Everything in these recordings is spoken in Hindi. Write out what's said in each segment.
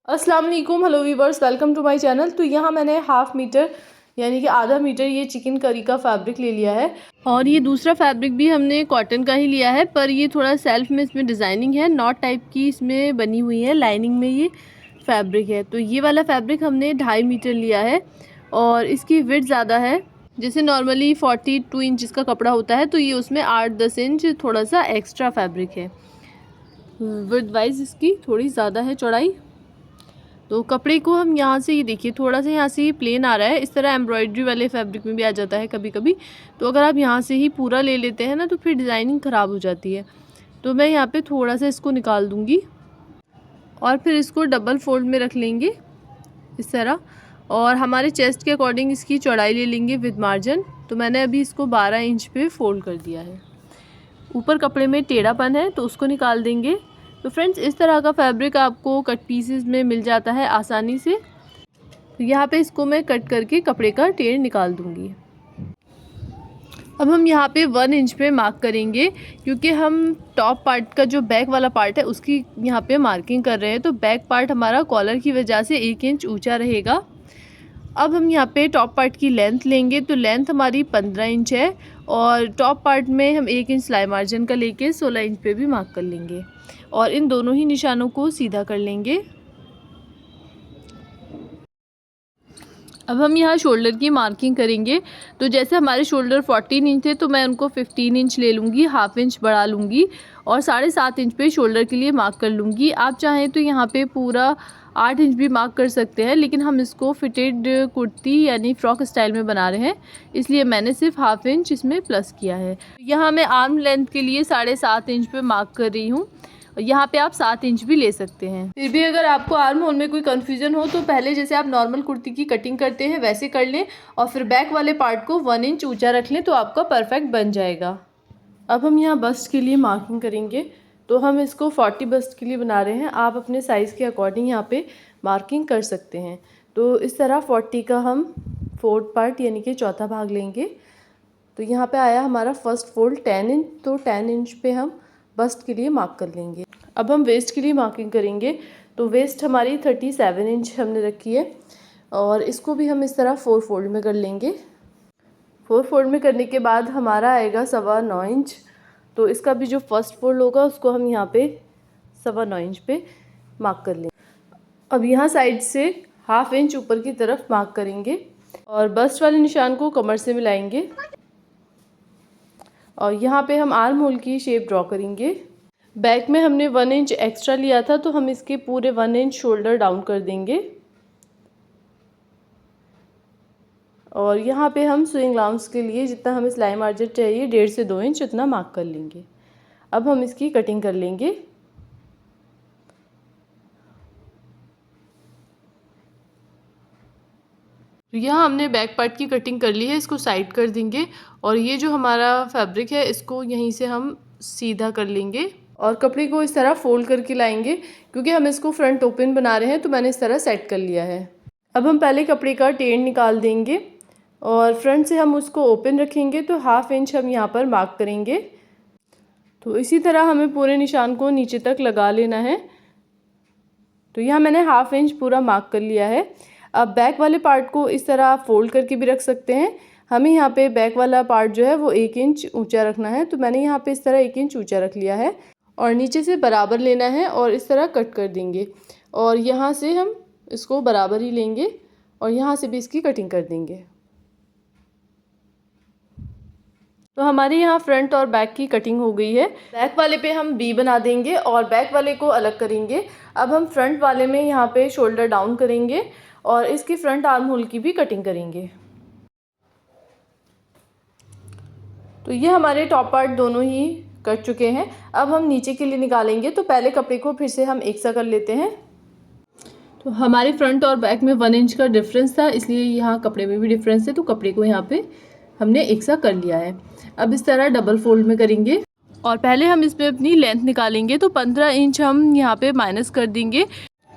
अस्सलाम वालेकुम, hello viewers, welcome to my channel. तो यहाँ मैंने हाफ मीटर यानी कि आधा मीटर ये चिकन करी का फैब्रिक ले लिया है और ये दूसरा फैब्रिक भी हमने कॉटन का ही लिया है, पर ये थोड़ा सेल्फ में इसमें डिज़ाइनिंग है, नॉट टाइप की इसमें बनी हुई है, लाइनिंग में ये फैब्रिक है। तो ये वाला फैब्रिक हमने 2.5 मीटर लिया है और इसकी विड्थ ज़्यादा है। जैसे नॉर्मली 42 इंच का कपड़ा होता है तो ये उसमें 8-10 इंच थोड़ा सा एक्स्ट्रा फैब्रिक है। विड्थ वाइज इसकी थोड़ी ज़्यादा है चौड़ाई। तो कपड़े को हम यहाँ से, ये देखिए थोड़ा सा यहाँ से ये प्लेन आ रहा है, इस तरह एम्ब्रॉयडरी वाले फैब्रिक में भी आ जाता है कभी कभी। तो अगर आप यहाँ से ही पूरा ले लेते हैं ना तो फिर डिज़ाइनिंग ख़राब हो जाती है। तो मैं यहाँ पे थोड़ा सा इसको निकाल दूँगी और फिर इसको डबल फोल्ड में रख लेंगे इस तरह, और हमारे चेस्ट के अकॉर्डिंग इसकी चौड़ाई ले लेंगे विद मार्जिन। तो मैंने अभी इसको 12 इंच पे फोल्ड कर दिया है। ऊपर कपड़े में टेढ़ापन है तो उसको निकाल देंगे। तो फ्रेंड्स, इस तरह का फैब्रिक आपको कट पीसेस में मिल जाता है आसानी से। तो यहाँ पे इसको मैं कट करके कपड़े का टेढ़ निकाल दूँगी। अब हम यहाँ पे 1 इंच पे मार्क करेंगे, क्योंकि हम टॉप पार्ट का जो बैक वाला पार्ट है उसकी यहाँ पे मार्किंग कर रहे हैं। तो बैक पार्ट हमारा कॉलर की वजह से 1 इंच ऊंचा रहेगा। अब हम यहाँ पे टॉप पार्ट की लेंथ लेंगे। तो लेंथ हमारी 15 इंच है और टॉप पार्ट में हम 1 इंच सिलाई मार्जिन का लेके 16 इंच पे भी मार्क कर लेंगे और इन दोनों ही निशानों को सीधा कर लेंगे। अब हम यहाँ शोल्डर की मार्किंग करेंगे। तो जैसे हमारे शोल्डर 14 इंच थे तो मैं उनको 15 इंच ले लूँगी, हाफ इंच बढ़ा लूँगी और 7.5 इंच पे शोल्डर के लिए मार्क कर लूँगी। आप चाहें तो यहाँ पे पूरा 8 इंच भी मार्क कर सकते हैं, लेकिन हम इसको फिटेड कुर्ती यानी फ्रॉक स्टाइल में बना रहे हैं, इसलिए मैंने सिर्फ हाफ इंच इसमें प्लस किया है। यहाँ मैं आर्म लेंथ के लिए 7.5 इंच पे मार्क कर रही हूँ। यहाँ पे आप 7 इंच भी ले सकते हैं। फिर भी अगर आपको आर्म होल में कोई कन्फ्यूजन हो तो पहले जैसे आप नॉर्मल कुर्ती की कटिंग करते हैं वैसे कर लें और फिर बैक वाले पार्ट को 1 इंच ऊंचा रख लें तो आपका परफेक्ट बन जाएगा। अब हम यहाँ बस्ट के लिए मार्किंग करेंगे। तो हम इसको 40 बस्ट के लिए बना रहे हैं। आप अपने साइज़ के अकॉर्डिंग यहाँ पे मार्किंग कर सकते हैं। तो इस तरह 40 का हम 4th पार्ट यानी कि चौथा भाग लेंगे। तो यहाँ पे आया हमारा फर्स्ट फोल्ड 10 इंच। तो 10 इंच पे हम बस्ट के लिए मार्क कर लेंगे। अब हम वेस्ट के लिए मार्किंग करेंगे। तो वेस्ट हमारी 37 इंच हमने रखी है और इसको भी हम इस तरह 4 फोल्ड में कर लेंगे। 4 फोल्ड में करने के बाद हमारा आएगा 9.25 इंच। तो इसका भी जो फर्स्ट फोल्ड होगा उसको हम यहाँ पे 9.25 इंच पे मार्क कर लेंगे। अब यहाँ साइड से हाफ इंच ऊपर की तरफ मार्क करेंगे और बस्ट वाले निशान को कमर से मिलाएंगे और यहाँ पे हम आर्म होल की शेप ड्रॉ करेंगे। बैक में हमने 1 इंच एक्स्ट्रा लिया था तो हम इसके पूरे 1 इंच शोल्डर डाउन कर देंगे और यहाँ पे हम स्विंग आर्म्स के लिए जितना हमें सिलाई मार्जिन चाहिए 1.5 से 2 इंच उतना मार्क कर लेंगे। अब हम इसकी कटिंग कर लेंगे। तो यहाँ हमने बैक पार्ट की कटिंग कर ली है, इसको साइड कर देंगे और ये जो हमारा फैब्रिक है इसको यहीं से हम सीधा कर लेंगे और कपड़े को इस तरह फोल्ड करके लाएंगे। क्योंकि हम इसको फ्रंट ओपन बना रहे हैं तो मैंने इस तरह सेट कर लिया है। अब हम पहले कपड़े का टेढ़ निकाल देंगे और फ्रंट से हम उसको ओपन रखेंगे। तो हाफ इंच हम यहाँ पर मार्क करेंगे। तो इसी तरह हमें पूरे निशान को नीचे तक लगा लेना है। तो यहाँ मैंने हाफ इंच पूरा मार्क कर लिया है। अब बैक वाले पार्ट को इस तरह आप फोल्ड करके भी रख सकते हैं। हमें यहाँ पे बैक वाला पार्ट जो है वो 1 इंच ऊंचा रखना है। तो मैंने यहाँ पे इस तरह 1 इंच ऊंचा रख लिया है और नीचे से बराबर लेना है और इस तरह कट कर देंगे और यहाँ से हम इसको बराबर ही लेंगे और यहाँ से भी इसकी कटिंग कर देंगे। तो हमारे यहाँ फ्रंट और बैक की कटिंग हो गई है। बैक वाले पे हम वी बना देंगे और बैक वाले को अलग करेंगे। अब हम फ्रंट वाले में यहाँ पे शोल्डर डाउन करेंगे और इसकी फ्रंट आर्म होल की भी कटिंग करेंगे। तो ये हमारे टॉप पार्ट दोनों ही कट चुके हैं। अब हम नीचे के लिए निकालेंगे। तो पहले कपड़े को फिर से हम एक सा कर लेते हैं। तो हमारे फ्रंट और बैक में 1 इंच का डिफरेंस था, इसलिए यहाँ कपड़े में भी डिफरेंस है। तो कपड़े को यहाँ पे हमने एक सा कर लिया है। अब इस तरह डबल फोल्ड में करेंगे और पहले हम इसमें अपनी लेंथ निकालेंगे। तो 15 इंच हम यहाँ पे माइनस कर देंगे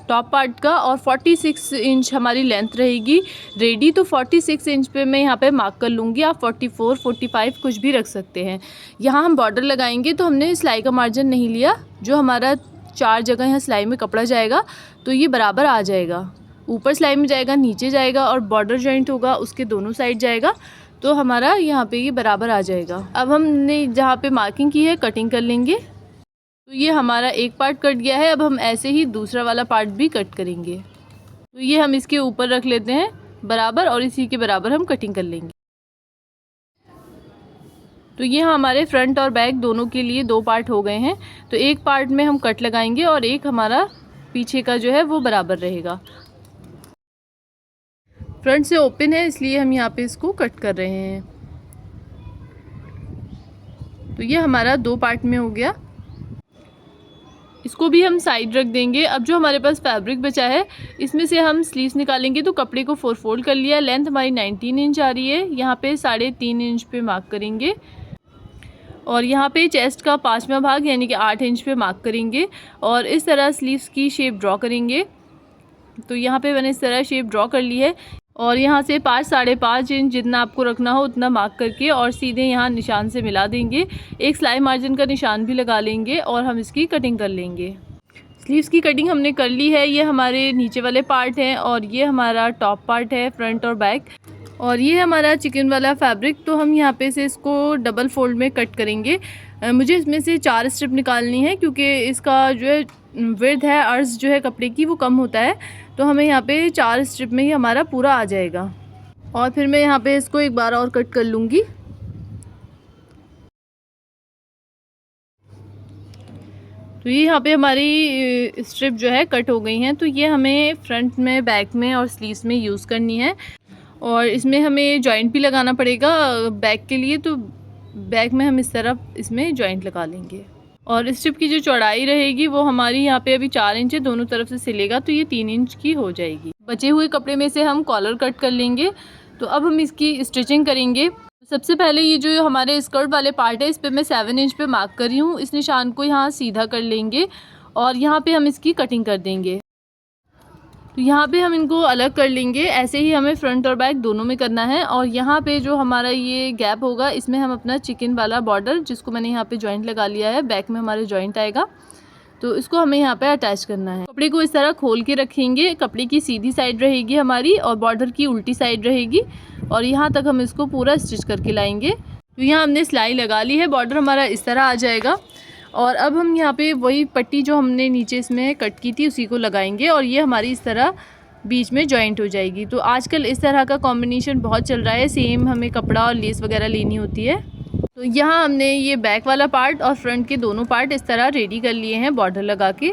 टॉप पार्ट का और 46 इंच हमारी लेंथ रहेगी रेडी। तो 46 इंच पे मैं यहाँ पे मार्क कर लूँगी। आप 44, 45 कुछ भी रख सकते हैं। यहाँ हम बॉर्डर लगाएंगे तो हमने सिलाई का मार्जिन नहीं लिया, जो हमारा 4 जगह यहाँ सिलाई में कपड़ा जाएगा तो ये बराबर आ जाएगा। ऊपर सिलाई में जाएगा, नीचे जाएगा और बॉर्डर जॉइंट होगा उसके दोनों साइड जाएगा, तो हमारा यहाँ पे ये बराबर आ जाएगा। अब हमने जहाँ पे मार्किंग की है कटिंग कर लेंगे। तो ये हमारा एक पार्ट कट गया है। अब हम ऐसे ही दूसरा वाला पार्ट भी कट करेंगे। तो ये हम इसके ऊपर रख लेते हैं बराबर और इसी के बराबर हम कटिंग कर लेंगे। तो ये हमारे फ्रंट और बैक दोनों के लिए 2 पार्ट हो गए हैं। तो एक पार्ट में हम कट लगाएंगे और एक हमारा पीछे का जो है वो बराबर रहेगा। फ्रंट से ओपन है इसलिए हम यहाँ पे इसको कट कर रहे हैं। तो ये हमारा 2 पार्ट में हो गया। इसको भी हम साइड रख देंगे। अब जो हमारे पास फैब्रिक बचा है इसमें से हम स्लीव्स निकालेंगे। तो कपड़े को 4 फोल्ड कर लिया। लेंथ हमारी 19 इंच आ रही है। यहाँ पे 3.5 इंच पे मार्क करेंगे और यहाँ पे चेस्ट का 5वां भाग यानी कि 8 इंच पे मार्क करेंगे और इस तरह स्लीव्स की शेप ड्रॉ करेंगे। तो यहाँ पे मैंने इस तरह शेप ड्रॉ कर ली है और यहाँ से 5-5.5 इंच जितना आपको रखना हो उतना मार्क करके और सीधे यहाँ निशान से मिला देंगे। एक सिलाई मार्जिन का निशान भी लगा लेंगे और हम इसकी कटिंग कर लेंगे। स्लीव्स की कटिंग हमने कर ली है। ये हमारे नीचे वाले पार्ट हैं और ये हमारा टॉप पार्ट है फ्रंट और बैक, और ये हमारा चिकन वाला फैब्रिक। तो हम यहाँ पे से इसको डबल फोल्ड में कट करेंगे। मुझे इसमें से 4 स्ट्रिप निकालनी है क्योंकि इसका जो है विड्थ है, अर्ज जो है कपड़े की वो कम होता है। तो हमें यहाँ पे 4 स्ट्रिप में ही हमारा पूरा आ जाएगा और फिर मैं यहाँ पे इसको एक बार और कट कर लूँगी। तो ये यहाँ पे हमारी स्ट्रिप जो है कट हो गई हैं। तो ये हमें फ्रंट में, बैक में और स्लीव्स में यूज़ करनी है और इसमें हमें जॉइंट भी लगाना पड़ेगा बैक के लिए। तो बैक में हम इस तरफ इसमें जॉइंट लगा लेंगे और स्ट्रिप की जो चौड़ाई रहेगी वो हमारी यहाँ पे अभी 4 इंच है, दोनों तरफ से सिलेगा तो ये 3 इंच की हो जाएगी। बचे हुए कपड़े में से हम कॉलर कट कर लेंगे। तो अब हम इसकी स्टिचिंग करेंगे। सबसे पहले ये जो हमारे स्कर्ट वाले पार्ट है इस पर मैं 7 इंच पे मार्क कर रही हूँ। इस निशान को यहाँ सीधा कर लेंगे और यहाँ पे हम इसकी कटिंग कर देंगे। तो यहाँ पे हम इनको अलग कर लेंगे। ऐसे ही हमें फ्रंट और बैक दोनों में करना है और यहाँ पे जो हमारा ये गैप होगा इसमें हम अपना चिकन वाला बॉर्डर, जिसको मैंने यहाँ पे जॉइंट लगा लिया है, बैक में हमारे जॉइंट आएगा, तो इसको हमें यहाँ पे अटैच करना है। कपड़े को इस तरह खोल के रखेंगे। कपड़े की सीधी साइड रहेगी हमारी और बॉर्डर की उल्टी साइड रहेगी और यहाँ तक हम इसको पूरा स्टिच करके लाएंगे। तो यहाँ हमने सिलाई लगा ली है। बॉर्डर हमारा इस तरह आ जाएगा और अब हम यहाँ पे वही पट्टी जो हमने नीचे इसमें कट की थी उसी को लगाएंगे और ये हमारी इस तरह बीच में जॉइंट हो जाएगी। तो आजकल इस तरह का कॉम्बिनेशन बहुत चल रहा है। सेम हमें कपड़ा और लेस वगैरह लेनी होती है। तो यहाँ हमने ये बैक वाला पार्ट और फ्रंट के दोनों पार्ट इस तरह रेडी कर लिए हैं बॉर्डर लगा के।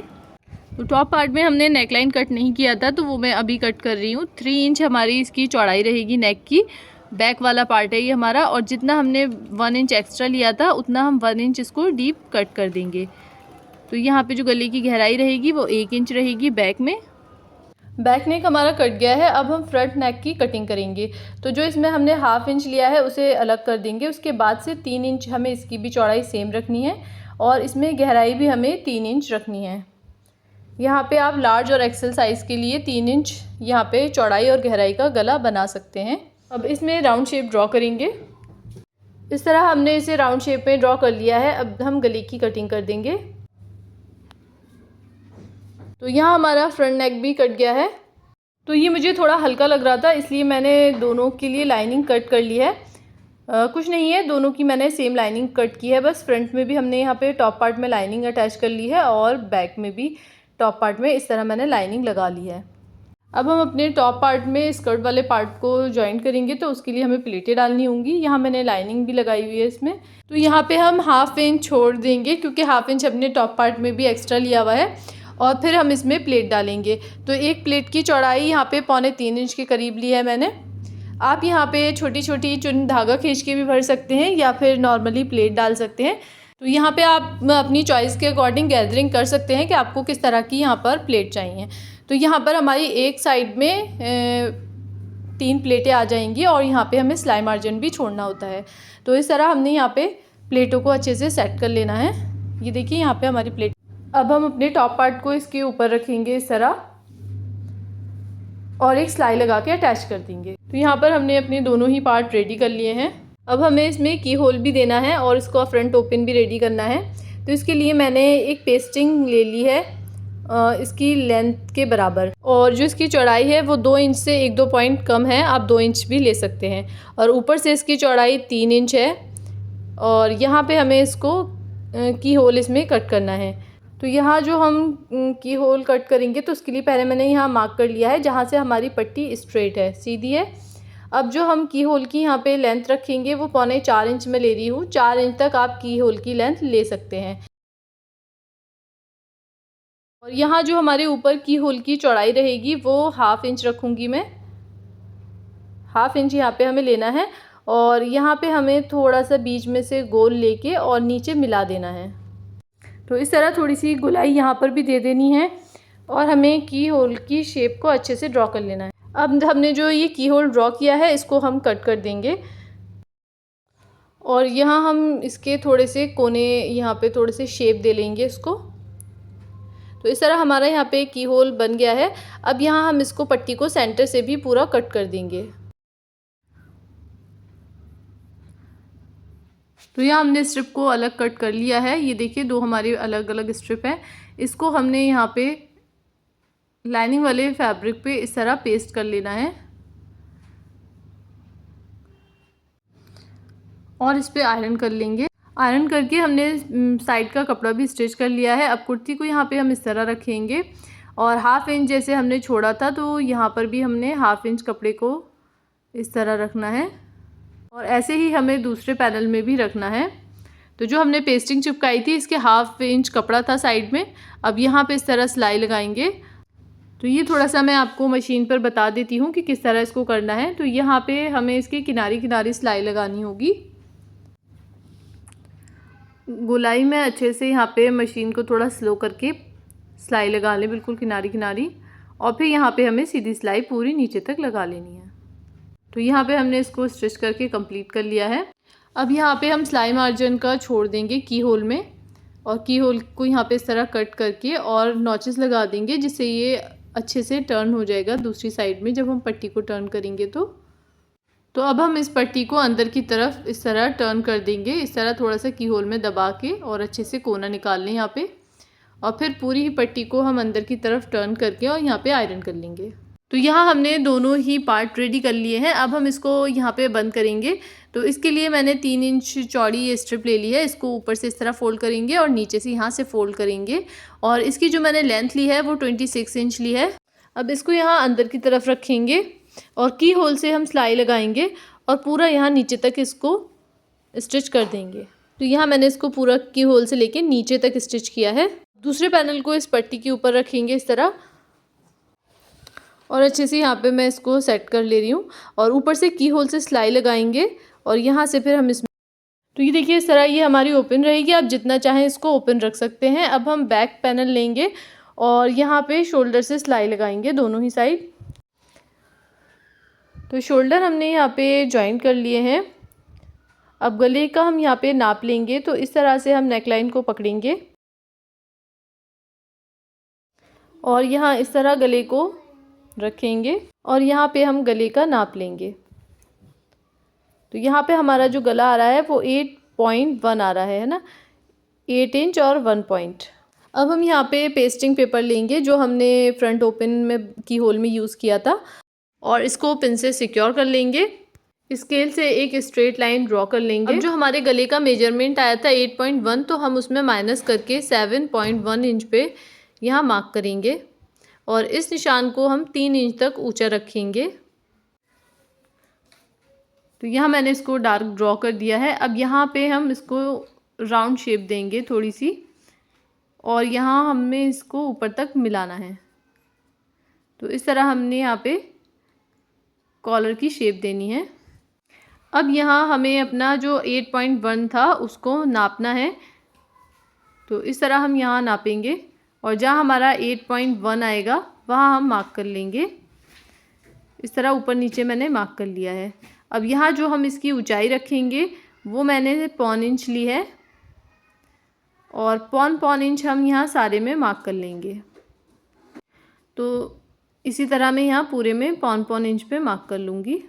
तो टॉप पार्ट में हमने नेकलाइन कट नहीं किया था तो वो मैं अभी कट कर रही हूँ। 3 इंच हमारी इसकी चौड़ाई रहेगी नेक की। बैक वाला पार्ट है ये हमारा और जितना हमने 1 इंच एक्स्ट्रा लिया था उतना हम 1 इंच इसको डीप कट कर देंगे। तो यहाँ पे जो गले की गहराई रहेगी वो 1 इंच रहेगी बैक में। बैक नेक हमारा कट गया है। अब हम फ्रंट नेक की कटिंग करेंगे। तो जो इसमें हमने 1/2 इंच लिया है उसे अलग कर देंगे। उसके बाद से 3 इंच हमें इसकी भी चौड़ाई सेम रखनी है और इसमें गहराई भी हमें 3 इंच रखनी है। यहाँ पे आप लार्ज और एक्सेल साइज़ के लिए 3 इंच यहाँ पे चौड़ाई और गहराई का गला बना सकते हैं। अब इसमें राउंड शेप ड्रॉ करेंगे। इस तरह हमने इसे राउंड शेप में ड्रॉ कर लिया है। अब हम गले की कटिंग कर देंगे। तो यहाँ हमारा फ्रंट नेक भी कट गया है। तो ये मुझे थोड़ा हल्का लग रहा था इसलिए मैंने दोनों के लिए लाइनिंग कट कर ली है। कुछ नहीं है, दोनों की मैंने सेम लाइनिंग कट की है। बस फ्रंट में भी हमने यहाँ पे टॉप पार्ट में लाइनिंग अटैच कर ली है और बैक में भी टॉप पार्ट में इस तरह मैंने लाइनिंग लगा ली है। अब हम अपने टॉप पार्ट में स्कर्ट वाले पार्ट को जॉइंट करेंगे तो उसके लिए हमें प्लेटें डालनी होंगी। यहाँ मैंने लाइनिंग भी लगाई हुई है इसमें। तो यहाँ पे हम 1/2 इंच छोड़ देंगे क्योंकि 1/2 इंच अपने टॉप पार्ट में भी एक्स्ट्रा लिया हुआ है और फिर हम इसमें प्लेट डालेंगे। तो एक प्लेट की चौड़ाई यहाँ पे 3.25 इंच के करीब ली है मैंने। आप यहाँ पे छोटी छोटी चुन धागा खींच के भी भर सकते हैं या फिर नॉर्मली प्लेट डाल सकते हैं। तो यहाँ पे आप अपनी चॉइस के अकॉर्डिंग गैदरिंग कर सकते हैं कि आपको किस तरह की यहाँ पर प्लेट चाहिए। तो यहाँ पर हमारी एक साइड में 3 प्लेटें आ जाएंगी और यहाँ पे हमें सिलाई मार्जिन भी छोड़ना होता है। तो इस तरह हमने यहाँ पे प्लेटों को अच्छे से सेट कर लेना है। ये देखिए यहाँ पे हमारी प्लेट। अब हम अपने टॉप पार्ट को इसके ऊपर रखेंगे इस तरह और एक सिलाई लगा के अटैच कर देंगे। तो यहाँ पर हमने अपने दोनों ही पार्ट रेडी कर लिए हैं। अब हमें इसमें की होल भी देना है और इसको फ्रंट ओपन भी रेडी करना है। तो इसके लिए मैंने एक पेस्टिंग ले ली है इसकी लेंथ के बराबर, और जो इसकी चौड़ाई है वो 2 इंच से 1-2 पॉइंट कम है, आप 2 इंच भी ले सकते हैं। और ऊपर से इसकी चौड़ाई 3 इंच है, और यहाँ पे हमें इसको की होल इसमें कट करना है। तो यहाँ जो हम की होल कट करेंगे तो उसके लिए पहले मैंने यहाँ मार्क कर लिया है जहाँ से हमारी पट्टी स्ट्रेट है, सीधी है। अब जो हम की होल की यहाँ पे लेंथ रखेंगे वो 3.25 इंच में ले रही हूँ। 4 इंच तक आप की होल की लेंथ ले सकते हैं। और यहाँ जो हमारे ऊपर की होल की चौड़ाई रहेगी वो 1/2 इंच रखूँगी मैं। 1/2 इंच यहाँ पे हमें लेना है, और यहाँ पे हमें थोड़ा सा बीच में से गोल लेके और नीचे मिला देना है। तो इस तरह थोड़ी सी गोलाई यहाँ पर भी दे देनी है, और हमें की होल की शेप को अच्छे से ड्रॉ कर लेना है। अब हमने जो ये की होल ड्रॉ किया है इसको हम कट कर देंगे, और यहाँ हम इसके थोड़े से कोने यहाँ पे थोड़े से शेप दे लेंगे इसको। तो इस तरह हमारा यहाँ पे की होल बन गया है। अब यहाँ हम इसको पट्टी को सेंटर से भी पूरा कट कर देंगे। तो यहाँ हमने स्ट्रिप को अलग कट कर लिया है। ये देखिए 2 हमारी अलग अलग स्ट्रिप है। इसको हमने यहाँ पे लाइनिंग वाले फैब्रिक पे इस तरह पेस्ट कर लेना है, और इस पे आयरन कर लेंगे। आयरन करके हमने साइड का कपड़ा भी स्टिच कर लिया है। अब कुर्ती को यहाँ पे हम इस तरह रखेंगे, और 1/2 इंच जैसे हमने छोड़ा था तो यहाँ पर भी हमने 1/2 इंच कपड़े को इस तरह रखना है, और ऐसे ही हमें दूसरे पैनल में भी रखना है। तो जो हमने पेस्टिंग चिपकाई थी इसके 1/2 इंच कपड़ा था साइड में। अब यहाँ पे इस तरह सिलाई लगाएंगे। तो ये थोड़ा सा मैं आपको मशीन पर बता देती हूँ कि किस तरह इसको करना है। तो यहाँ पे हमें इसके किनारे किनारे सिलाई लगानी होगी। गोलाई में अच्छे से यहाँ पे मशीन को थोड़ा स्लो करके सिलाई लगा लें, बिल्कुल किनारी किनारी, और फिर यहाँ पे हमें सीधी सिलाई पूरी नीचे तक लगा लेनी है। तो यहाँ पे हमने इसको स्टिच करके कंप्लीट कर लिया है। अब यहाँ पे हम सिलाई मार्जिन का छोड़ देंगे की होल में, और की होल को यहाँ पे इस तरह कट करके और नॉचेस लगा देंगे, जिससे ये अच्छे से टर्न हो जाएगा दूसरी साइड में जब हम पट्टी को टर्न करेंगे। तो अब हम इस पट्टी को अंदर की तरफ इस तरह टर्न कर देंगे, इस तरह थोड़ा सा की होल में दबा के, और अच्छे से कोना निकाल लें यहाँ पे, और फिर पूरी ही पट्टी को हम अंदर की तरफ टर्न करके और यहाँ पे आयरन कर लेंगे। तो यहाँ हमने दोनों ही पार्ट रेडी कर लिए हैं। अब हम इसको यहाँ पे बंद करेंगे। तो इसके लिए मैंने 3 इंच चौड़ी ये स्ट्रिप ले ली है। इसको ऊपर से इस तरह फोल्ड करेंगे और नीचे से यहाँ से फोल्ड करेंगे, और इसकी जो मैंने लेंथ ली है वो 26 इंच ली है। अब इसको यहाँ अंदर की तरफ रखेंगे, और की होल से हम सिलाई लगाएंगे और पूरा यहाँ नीचे तक इसको स्टिच कर देंगे। तो यहाँ मैंने इसको पूरा की होल से लेके नीचे तक स्टिच किया है। दूसरे पैनल को इस पट्टी के ऊपर रखेंगे इस तरह, और अच्छे से यहाँ पे मैं इसको सेट कर ले रही हूँ, और ऊपर से की होल से सिलाई लगाएंगे, और यहाँ से फिर हम इसमें, तो ये देखिए इस तरह ये हमारी ओपन रहेगी। आप जितना चाहें इसको ओपन रख सकते हैं। अब हम बैक पैनल लेंगे और यहाँ पे शोल्डर से सिलाई लगाएंगे दोनों ही साइड। तो शोल्डर हमने यहाँ पे ज्वाइन कर लिए हैं। अब गले का हम यहाँ पे नाप लेंगे। तो इस तरह से हम नेकलाइन को पकड़ेंगे, और यहाँ इस तरह गले को रखेंगे, और यहाँ पे हम गले का नाप लेंगे। तो यहाँ पे हमारा जो गला आ रहा है वो 8.1 आ रहा है ना, 8 इंच और 1 पॉइंट। अब हम यहाँ पे पेस्टिंग पेपर लेंगे जो हमने फ्रंट ओपन में की होल में यूज़ किया था, और इसको पिन से सिक्योर कर लेंगे। स्केल से एक स्ट्रेट लाइन ड्रॉ कर लेंगे। अब जो हमारे गले का मेजरमेंट आया था 8.1, तो हम उसमें माइनस करके 7.1 इंच पे यहाँ मार्क करेंगे, और इस निशान को हम 3 इंच तक ऊंचा रखेंगे। तो यहाँ मैंने इसको डार्क ड्रॉ कर दिया है। अब यहाँ पे हम इसको राउंड शेप देंगे थोड़ी सी, और यहाँ हमें इसको ऊपर तक मिलाना है। तो इस तरह हमने यहाँ पे कॉलर की शेप देनी है। अब यहाँ हमें अपना जो 8.1 था उसको नापना है। तो इस तरह हम यहाँ नापेंगे, और जहाँ हमारा 8.1 आएगा वहाँ हम मार्क कर लेंगे। इस तरह ऊपर नीचे मैंने मार्क कर लिया है। अब यहाँ जो हम इसकी ऊंचाई रखेंगे वो मैंने 1/4 इंच ली है, और 1/4 इंच हम यहाँ सारे में मार्क कर लेंगे। तो इसी तरह मैं यहाँ पूरे में 1/4 इंच पे मार्क कर लूँगी।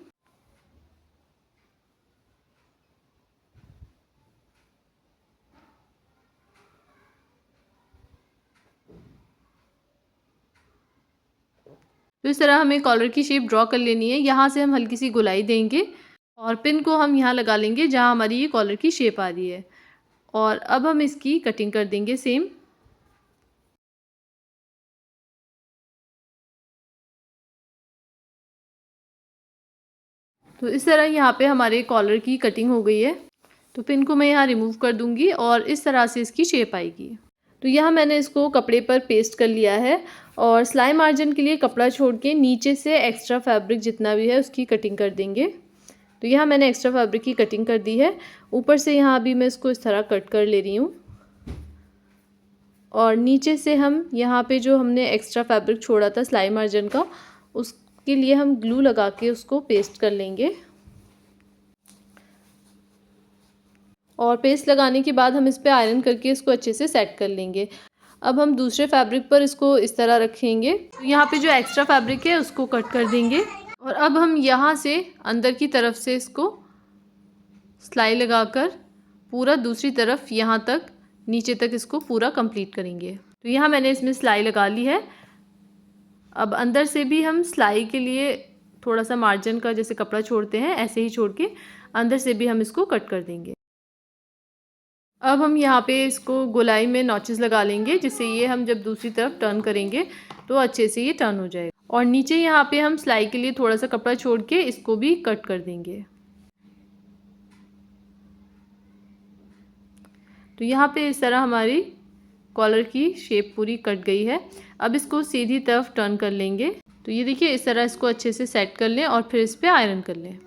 तो इस तरह हमें कॉलर की शेप ड्रॉ कर लेनी है। यहाँ से हम हल्की सी गोलाई देंगे और पिन को हम यहाँ लगा लेंगे जहाँ हमारी ये कॉलर की शेप आ रही है। और अब हम इसकी कटिंग कर देंगे सेम। तो इस तरह यहाँ पे हमारे कॉलर की कटिंग हो गई है। तो पिन को मैं यहाँ रिमूव कर दूँगी और इस तरह से इसकी शेप आएगी। तो यहाँ मैंने इसको कपड़े पर पेस्ट कर लिया है और सिलाई मार्जिन के लिए कपड़ा छोड़ के नीचे से एक्स्ट्रा फैब्रिक जितना भी है उसकी कटिंग कर देंगे। तो यहाँ मैंने एक्स्ट्रा फैब्रिक की कटिंग कर दी है। ऊपर से यहाँ भी मैं इसको इस तरह कट कर ले रही हूँ और नीचे से हम यहाँ पे जो हमने एक्स्ट्रा फैब्रिक छोड़ा था सिलाई मार्जिन का, उसके लिए हम ग्लू लगा के उसको पेस्ट कर लेंगे। और पेस्ट लगाने के बाद हम इस पर आयरन करके इसको अच्छे से सेट कर लेंगे। अब हम दूसरे फैब्रिक पर इसको इस तरह रखेंगे। तो यहाँ पे जो एक्स्ट्रा फैब्रिक है उसको कट कर देंगे और अब हम यहाँ से अंदर की तरफ से इसको सिलाई लगाकर पूरा दूसरी तरफ यहाँ तक नीचे तक इसको पूरा कंप्लीट करेंगे। तो यहाँ मैंने इसमें सिलाई लगा ली है। अब अंदर से भी हम सिलाई के लिए थोड़ा सा मार्जिन का जैसे कपड़ा छोड़ते हैं ऐसे ही छोड़ के अंदर से भी हम इसको कट कर देंगे। अब हम यहाँ पे इसको गोलाई में नॉचेस लगा लेंगे जिससे ये हम जब दूसरी तरफ टर्न करेंगे तो अच्छे से ये टर्न हो जाएगा। और नीचे यहाँ पे हम सिलाई के लिए थोड़ा सा कपड़ा छोड़ के इसको भी कट कर देंगे। तो यहाँ पे इस तरह हमारी कॉलर की शेप पूरी कट गई है। अब इसको सीधी तरफ टर्न कर लेंगे। तो ये देखिए इस तरह इसको अच्छे से सेट कर लें और फिर इस पर आयरन कर लें।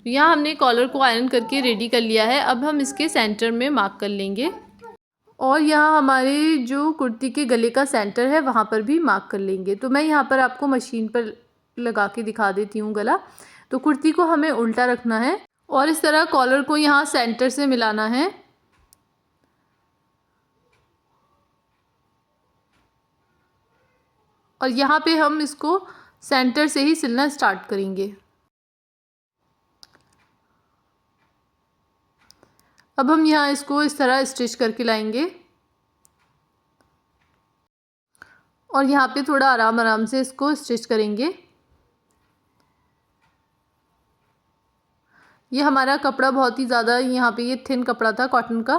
तो यहाँ हमने कॉलर को आयरन करके रेडी कर लिया है। अब हम इसके सेंटर में मार्क कर लेंगे और यहाँ हमारे जो कुर्ती के गले का सेंटर है वहाँ पर भी मार्क कर लेंगे। तो मैं यहाँ पर आपको मशीन पर लगा के दिखा देती हूँ गला। तो कुर्ती को हमें उल्टा रखना है और इस तरह कॉलर को यहाँ सेंटर से मिलाना है। और यहाँ पे हम इसको सेंटर से ही सिलना स्टार्ट करेंगे। अब हम यहाँ इसको इस तरह स्टिच करके लाएंगे और यहाँ पे थोड़ा आराम आराम से इसको स्टिच करेंगे। ये हमारा कपड़ा बहुत ही ज़्यादा यहाँ पे ये थिन कपड़ा था कॉटन का,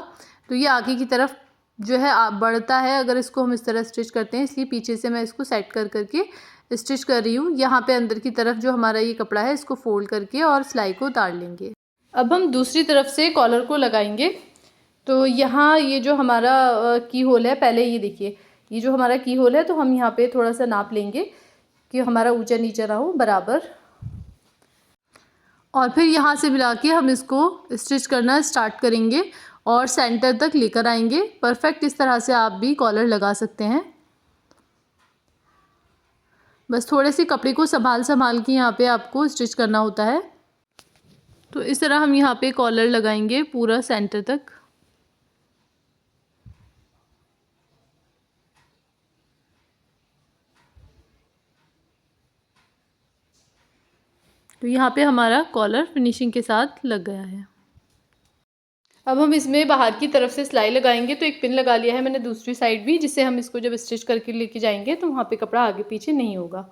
तो ये आगे की तरफ जो है बढ़ता है अगर इसको हम इस तरह स्टिच करते हैं, इसलिए पीछे से मैं इसको सेट कर करके स्टिच कर रही हूँ। यहाँ पे अंदर की तरफ जो हमारा ये कपड़ा है इसको फोल्ड करके और सिलाई को उतार लेंगे। अब हम दूसरी तरफ से कॉलर को लगाएंगे। तो यहाँ ये जो हमारा की होल है, पहले ये देखिए ये जो हमारा की होल है, तो हम यहाँ पे थोड़ा सा नाप लेंगे कि हमारा ऊंचा नीचा ना हो बराबर। और फिर यहाँ से मिला के हम इसको स्टिच करना स्टार्ट करेंगे और सेंटर तक लेकर आएंगे। परफेक्ट इस तरह से आप भी कॉलर लगा सकते हैं। बस थोड़े से कपड़े को संभाल के यहाँ पे आपको स्टिच करना होता है। तो इस तरह हम यहाँ पे कॉलर लगाएंगे पूरा सेंटर तक। तो यहाँ पे हमारा कॉलर फिनिशिंग के साथ लग गया है। अब हम इसमें बाहर की तरफ से सिलाई लगाएंगे। तो एक पिन लगा लिया है मैंने दूसरी साइड भी, जिससे हम इसको जब स्टिच करके लेके जाएंगे तो वहाँ पे कपड़ा आगे पीछे नहीं होगा।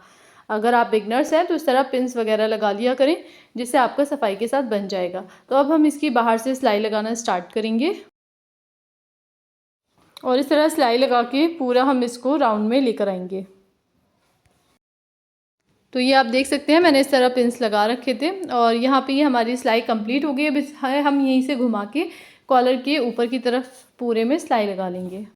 अगर आप बिगनर्स हैं तो इस तरह पिन्स वगैरह लगा लिया करें, जिससे आपका सफाई के साथ बन जाएगा। तो अब हम इसकी बाहर से सिलाई लगाना स्टार्ट करेंगे और इस तरह सिलाई लगा के पूरा हम इसको राउंड में लेकर आएंगे। तो ये आप देख सकते हैं मैंने इस तरह पिन्स लगा रखे थे और यहाँ पे ये हमारी सिलाई कंप्लीट हो गई। अब हम यहीं से घुमा के कॉलर के ऊपर की तरफ पूरे में सिलाई लगा लेंगे।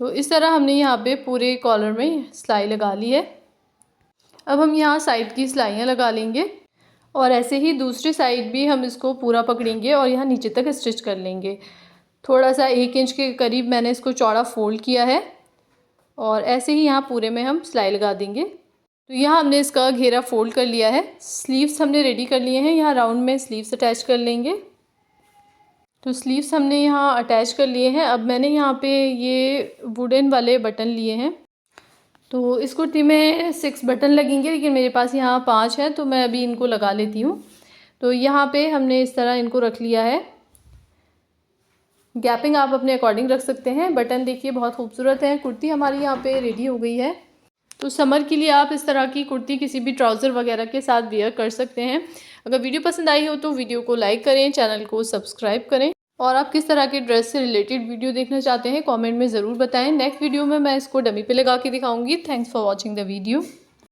तो इस तरह हमने यहाँ पे पूरे कॉलर में सिलाई लगा ली है। अब हम यहाँ साइड की सिलाइयाँ लगा लेंगे और ऐसे ही दूसरी साइड भी हम इसको पूरा पकड़ेंगे और यहाँ नीचे तक स्टिच कर लेंगे। थोड़ा सा 1 इंच के करीब मैंने इसको चौड़ा फोल्ड किया है और ऐसे ही यहाँ पूरे में हम सिलाई लगा देंगे। तो यहाँ हमने इसका घेरा फोल्ड कर लिया है। स्लीव्स हमने रेडी कर लिए हैं। यहाँ राउंड में स्लीव्स अटैच कर लेंगे। तो स्लीव्स हमने यहाँ अटैच कर लिए हैं। अब मैंने यहाँ पे ये वुडन वाले बटन लिए हैं। तो इस कुर्ती में 6 बटन लगेंगे, लेकिन मेरे पास यहाँ 5 है तो मैं अभी इनको लगा लेती हूँ। तो यहाँ पे हमने इस तरह इनको रख लिया है। गैपिंग आप अपने अकॉर्डिंग रख सकते हैं। बटन देखिए बहुत खूबसूरत है। कुर्ती हमारी यहाँ पे रेडी हो गई है। तो समर के लिए आप इस तरह की कुर्ती किसी भी ट्राउज़र वगैरह के साथ वेयर कर सकते हैं। अगर वीडियो पसंद आई हो तो वीडियो को लाइक करें, चैनल को सब्सक्राइब करें। और आप किस तरह के ड्रेस से रिलेटेड वीडियो देखना चाहते हैं कमेंट में ज़रूर बताएं। नेक्स्ट वीडियो में मैं इसको डमी पे लगा के दिखाऊंगी। Thanks for watching the video.